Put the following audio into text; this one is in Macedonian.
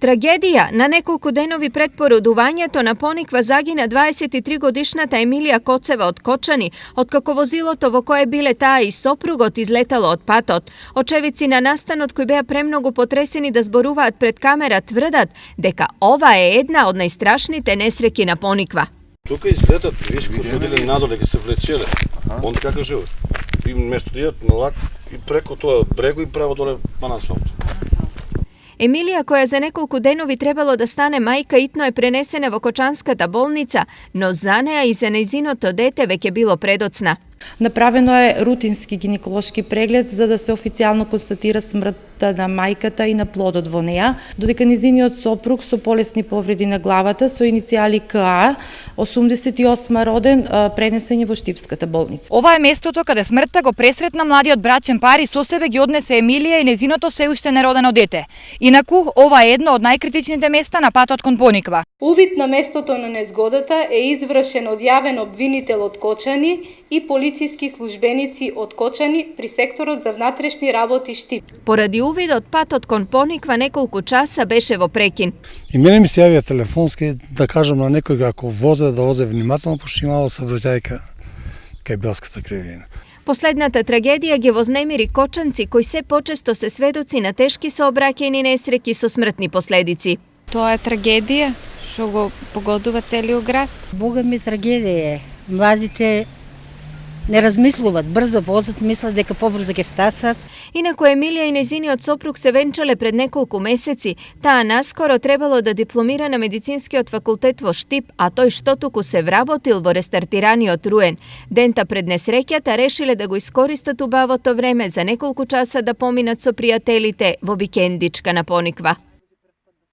Трагедија на неколку денови пред породувањето на Пониква загина 23-годишната Емилија Коцева од Кочани, откако возилото во кое биле таа и сопругот излетало од патот. Очевици на настанот кои беа премногу потресени да зборуваат пред камера тврдат дека ова е една од најстрашните несреќи на Пониква. Тука изгледат, виж кои судили надоле, дека се влечеле. Онда како живе. И место да идат на лак и преко тоа брего и право доле па на асфалт. Емилија, која за неколку денови требало да стане мајка, итно е пренесена во Кочанската болница, но за неа и за нејзиното дете веќе било предоцна. Направено е рутински гинеколошки преглед за да се официјално констатира смртта на мајката и на плодот во неа, додека нејзиниот сопруг со полесни повреди на главата со иницијали КА, 88 роден, пренесен во Штипската болница. Ова е местото каде смртта го пресретна младиот брачен пар и со себе ги однесе Емилија и нејзиното се уште неродено дете. Инаку, ова е едно од најкритичните места на патот кон Пониква. Увид на местото на незгодата е извршен од јавен обвинител од Кочани и полициски службеници од Кочани при секторот за внатрешни работи Штип. Поради увидот, патот кон Пониква неколку часа беше во прекин. И мене ми се јавија телефонски да кажам на некој ако возе да возе внимателно, пошто имало сообраќајка кај Белската кривина. Последната трагедија ги вознемири кочанци кои се почесто се сведоци на тешки сообраќајни несреќи со смртни последици. Тоа е трагедија што го погодува целиот град. Бога ми трагедија е. Младите не размислуваат, брзо возат, мислат дека побрзо ќе стасат. Инаку Емилија и нејзиниот сопруг се венчале пред неколку месеци. Таа наскоро требало да дипломира на медицинскиот факултет во Штип, а тој што туку се вработил во рестартираниот Руен. Дента пред несреќата решиле да го искористат убавото време за неколку часа да поминат со пријателите во викендичка на Пониква.